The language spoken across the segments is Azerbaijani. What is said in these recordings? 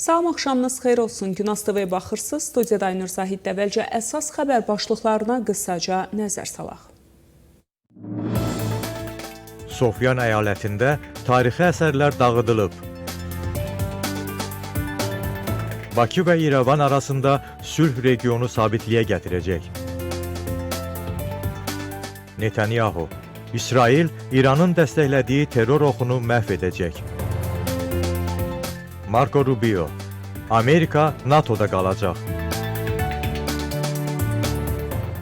Salam axşamınız xeyir olsun. Günas TV-yə baxırsınız. Studiyada Aynur Zahid əvvəlcə əsas xəbər başlıqlarına qısaca nəzər salaq. Sofyan əyalətində tarixi əsərlər dağıdılıb. Bakı və İrəvan arasında sülh regionu sabitliyə gətirəcək. Netanyahu, İsrail İranın dəstəklədiyi terror oxunu məhv edəcək. Marco Rubio, Amerika NATO'da qalacaq.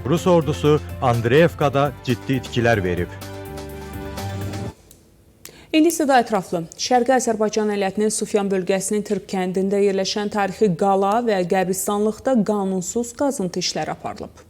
Rus ordusu Andreyevkada ciddi itkilər verib. İndi isə daha ətraflı. Şərqi Azərbaycan əyalətinin Sufyan bölgəsinin Tırp kəndində yerləşən tarixi qala və qəbristanlıqda qanunsuz qazıntı işləri aparılıb.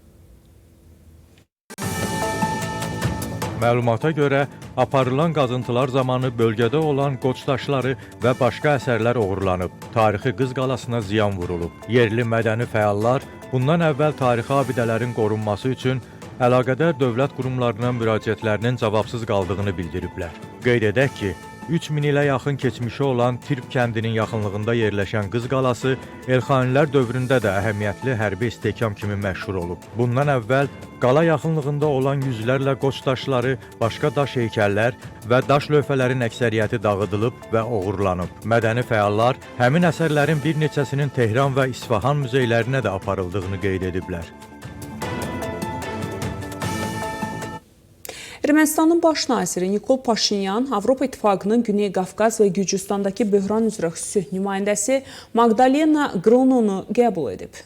Məlumata görə, aparılan qazıntılar zamanı bölgədə olan qoç daşları və başqa əsərlər oğurlanıb. Tarixi Qız qalasına ziyan vurulub. Yerli mədəni fəallar bundan əvvəl tarixi abidələrin qorunması üçün əlaqədar dövlət qurumlarına müraciətlərinin cavabsız qaldığını bildiriblər. Qeyd edək ki, 3000 ilə yaxın keçmişi olan Tirp kəndinin yaxınlığında yerləşən Qız qalası Elxanilər dövründə də əhəmiyyətli hərbi istehkam kimi məşhur olub. Bundan əvvəl qala yaxınlığında olan yüzlərlə qoç daşları, başqa daş heykəllər və daş lövhələrin əksəriyyəti dağıdılıb və oğurlanıb. Mədəni fəallar həmin əsərlərin bir neçəsinin Tehran və İsfahan muzeylərinə də aparıldığını qeyd ediblər. Ermənistanın baş naziri Nikol Paşinyan Avropa İttifaqının Güney Qafqaz və Gürcüstandakı böhran üzrə xüsusi nümayəndəsi Magdalena Grononu qəbul edib.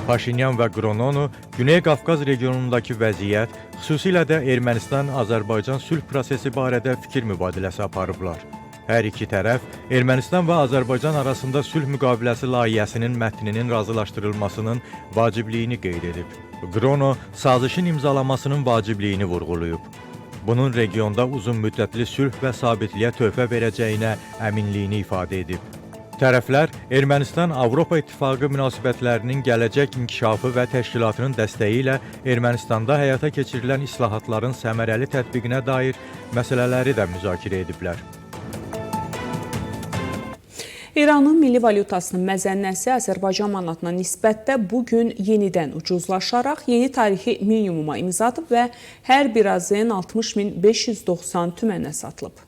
Paşinyan və Grononu Güney Qafqaz regionundakı vəziyyət, xüsusilə də Ermənistan-Azərbaycan sülh prosesi barədə fikir mübadiləsi aparıblar. Hər iki tərəf Ermənistan və Azərbaycan arasında sülh müqaviləsi layihəsinin mətninin razılaşdırılmasının vacibliyini qeyd edib. Grono sazişin imzalamasının vacibliyini vurğulayıb. Bunun regionda uzun müddətli sülh və sabitliyə töhfə verəcəyinə əminliyini ifadə edib. Tərəflər Ermənistan-Avropa İttifaqı münasibətlərinin gələcək inkişafı və təşkilatının dəstəyi ilə Ermənistanda həyata keçirilən islahatların səmərəli tətbiqinə dair məsələləri də müzakirə ediblər. İranın milli valyutasının məzənnəsi Azərbaycan manatına nisbətdə bugün yenidən ucuzlaşaraq yeni tarixi minimuma imza atıb və hər bir azın 60.590 tümənə satılıb.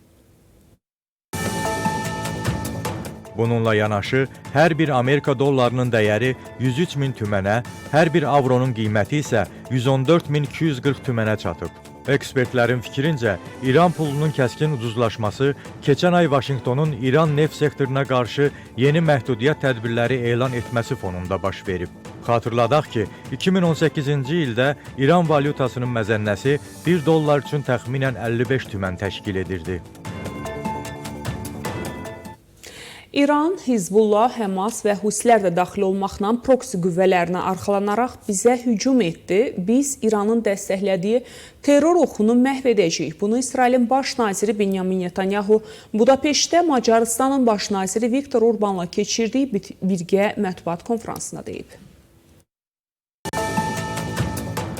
Bununla yanaşı, hər bir Amerika dollarının dəyəri 103.000 tümənə, hər bir avronun qiyməti isə 114.240 tümənə çatıb. Ekspertlərin fikrincə, İran pulunun kəskin ucuzlaşması keçən ay Vaşinqtonun İran neft sektoruna qarşı yeni məhdudiyyət tədbirləri elan etməsi fonunda baş verib. Xatırladaq ki, 2018-ci ildə İran valyutasının məzənnəsi 1 dollar üçün təxminən 55 tümən təşkil edirdi. İran, Hizbullah, Həmas və Husilər də daxil olmaqla proksi qüvvələrinə arxalanaraq bizə hücum etdi. Biz İranın dəstəklədiyi terror oxunu məhv edəcəyik. Bunu İsrailin baş naziri Benyamin Netanyahu Budapeştdə Macarıstanın baş naziri Viktor Orbanla keçirdiyi birgə mətbuat konfransında deyib.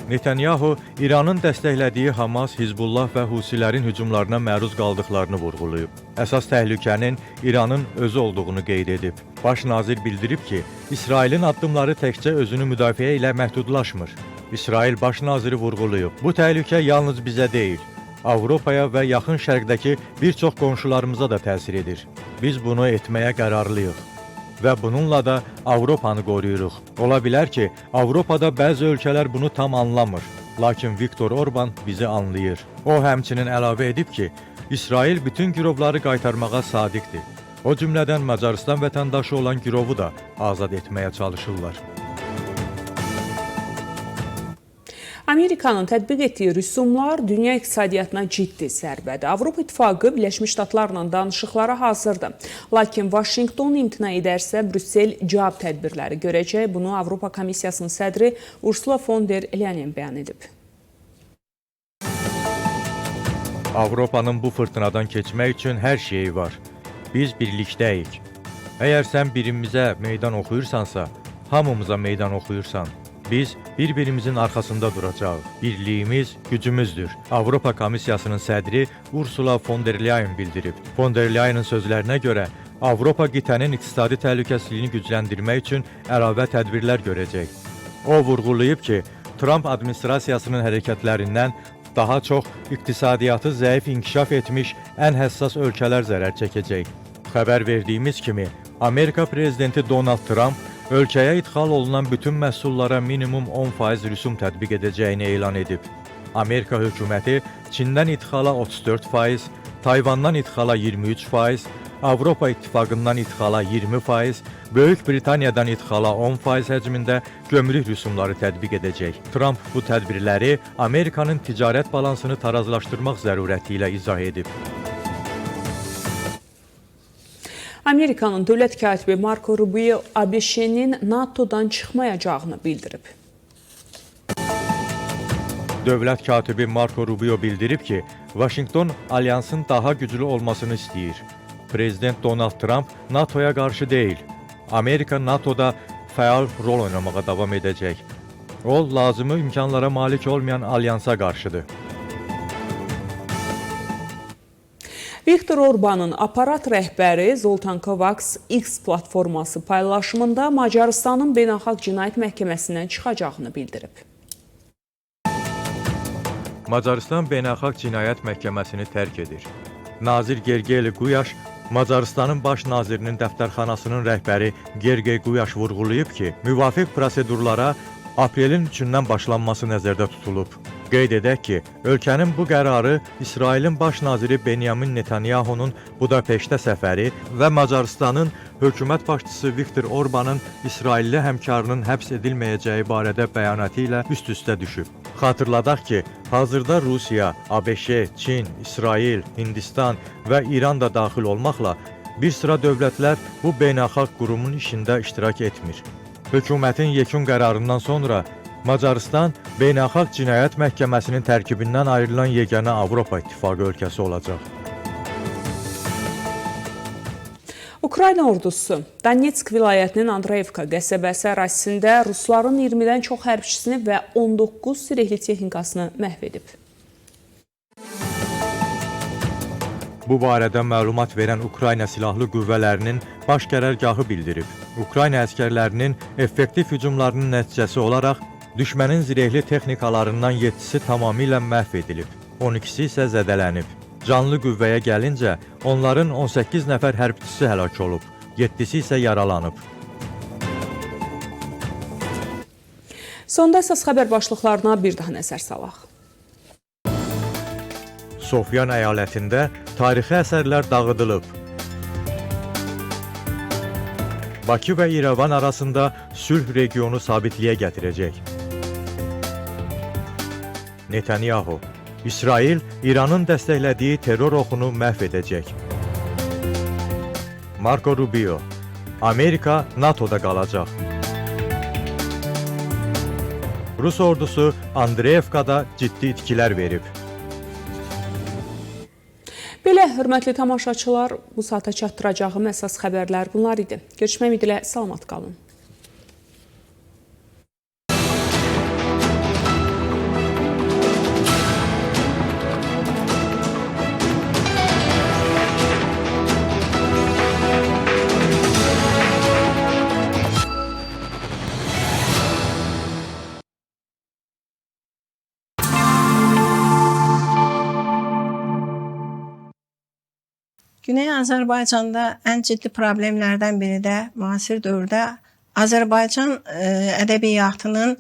Netanyahu İranın dəstəklədiyi Hamas, Hizbullah və Husilərin hücumlarına məruz qaldıqlarını vurğulayıb. Əsas təhlükənin İranın özü olduğunu qeyd edib. Baş nazir bildirib ki, İsrailin addımları təkcə özünü müdafiə ilə məhdudlaşmır. İsrail baş naziri vurğulayıb. Bu təhlükə yalnız bizə deyil, Avropaya və yaxın şərqdəki bir çox qonşularımıza da təsir edir. Biz bunu etməyə qərarlıyıq. Və bununla da Avropanı qoruyuruq. Ola bilər ki, Avropada bəzi ölkələr bunu tam anlamır. Lakin Viktor Orban bizi anlayır. O həmçinin əlavə edib ki, İsrail bütün girovları qaytarmağa sadiqdir. O cümlədən Macarıstan vətəndaşı olan girovu da azad etməyə çalışırlar. Amerikanın tətbiq etdiyi rüsumlar dünya iqtisadiyyatına ciddi sərbədir. Avropa İttifaqı Birləşmiş Ştatlarla danışıqlara hazırdır. Lakin Vaşinqton imtina edərsə, Brüssel cavab tədbirləri görəcək. Bunu Avropa Komissiyasının sədri Ursula von der Leyen bəyan edib. Avropanın bu fırtınadan keçmək üçün hər şeyi var. Biz birlikdəyik. Əgər sən birimizə meydan oxuyursansa, hamımıza meydan oxuyursan, biz bir-birimizin arxasında duracağıq. Birliyimiz gücümüzdür. Avropa Komissiyasının sədri Ursula von der Leyen bildirib. Von der Leyen'in sözlərinə görə Avropa qitənin iqtisadi təhlükəsizliyini gücləndirmək üçün əlavə tədbirlər görəcək. O vurğulayıb ki, Trump administrasiyasının hərəkətlərindən daha çox iqtisadiyyatı zəif inkişaf etmiş ən həssas ölkələr zərər çəkəcək. Xəbər verdiyimiz kimi, Amerika prezidenti Donald Trump ölkəyə idxal olunan bütün məhsullara minimum 10% rüsum tətbiq edəcəyini elan edib. Amerika hökuməti Çindən idxala 34%, Tayvandan idxala 23%, Avropa İttifaqından idxala 20%, Böyük Britaniyadan idxala 10% həcmində gömrük rüsumları tətbiq edəcək. Trump bu tədbirləri Amerikanın ticarət balansını tarazlaşdırmaq zərurəti ilə izah edib. Amerikanın dövlət katibi Marco Rubio ABŞ-nin NATO-dan çıxmayacağını bildirib. Dövlət katibi Marco Rubio bildirib ki, Vaşinqton alyansın daha güclü olmasını istəyir. Prezident Donald Trump NATOya qarşı deyil. Amerika NATOda fəal rol oynamağa davam edəcək. O, lazımı imkanlara malik olmayan alyansa qarşıdır. Viktor Orbanın aparat rəhbəri Zoltan Kovaks X platforması paylaşımında Macarıstanın Beynəlxalq Cinayət Məhkəməsindən çıxacağını bildirib. Macarıstan Beynəlxalq Cinayət Məhkəməsini tərk edir. Nazir Gergely Guyaş, Macarıstanın baş nazirinin dəftərxanasının rəhbəri Gergely Guyaş vurğulayıb ki, müvafiq prosedurlara aprelin 3-dən başlanması nəzərdə tutulub. Qeyd edək ki, ölkənin bu qərarı İsrailin baş naziri Benyamin Netanyahunun Budapeştə səfəri və Macarıstanın hökumət başçısı Viktor Orbanın İsrailli həmkarının həbs edilməyəcəyi barədə bəyanatı ilə üst-üstə düşüb. Xatırladaq ki, hazırda Rusiya, ABŞ, Çin, İsrail, Hindistan və İran da daxil olmaqla bir sıra dövlətlər bu beynəlxalq qurumun işində iştirak etmir. Hökumətin yekun qərarından sonra Macarıstan Beynəlxalq Cinayət Məhkəməsinin tərkibindən ayrılan yeganə Avropa İttifaqı ölkəsi olacaq. Ukrayna ordusu Donetsk vilayətinin Andreyevka qəsəbəsi ərazisində rusların 20-dən çox hərbçisini və 19 sirehli texnikasını məhv edib. Bu barədə məlumat verən Ukrayna Silahlı Qüvvələrinin baş qərargahı bildirib. Ukrayna əskərlərinin effektiv hücumlarının nəticəsi olaraq düşmənin zirehli texnikalarından 7-si tamamilə məhv edilib, 12-si isə zədələnib. Canlı qüvvəyə gəlincə, onların 18 nəfər hərbçisi həlak olub, 7-si isə yaralanıb. Sonda əsas xəbər başlıqlarına bir daha nəzər salaq. Sofyan əyalətində tarixi əsərlər dağıdılıb. Bakı və İrəvan arasında sülh regionu sabitliyə gətirəcək. Netanyahu, İsrail İranın dəstəklədiyi terror oxunu məhv edəcək. Marco Rubio, Amerika NATOda qalacaq. Rus ordusu Andreyevkada ciddi itkilər verib. Belə, hörmətli tamaşaçılar, bu saata çatdıracağım əsas xəbərlər bunlar idi. Görüşmək ümidi ilə salamat qalın. Güney Azərbaycanda ən ciddi problemlərdən biri də müasir dövrdə Azərbaycan ədəbiyyatının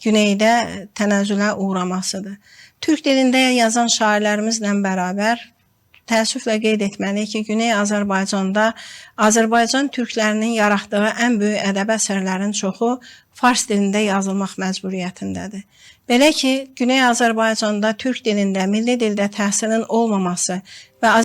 güneydə tənəzzülə uğramasıdır. Türk dilində yazan şairlərimizlə bərabər təəssüflə qeyd etməliyik ki, Güney Azərbaycanda Azərbaycan türklərinin yaratdığı ən böyük ədəbi əsərlərin çoxu fars dilində yazılmaq məcburiyyətindədir. Belə ki, Güney Azərbaycanda türk dilində, milli dildə təhsilin olmaması və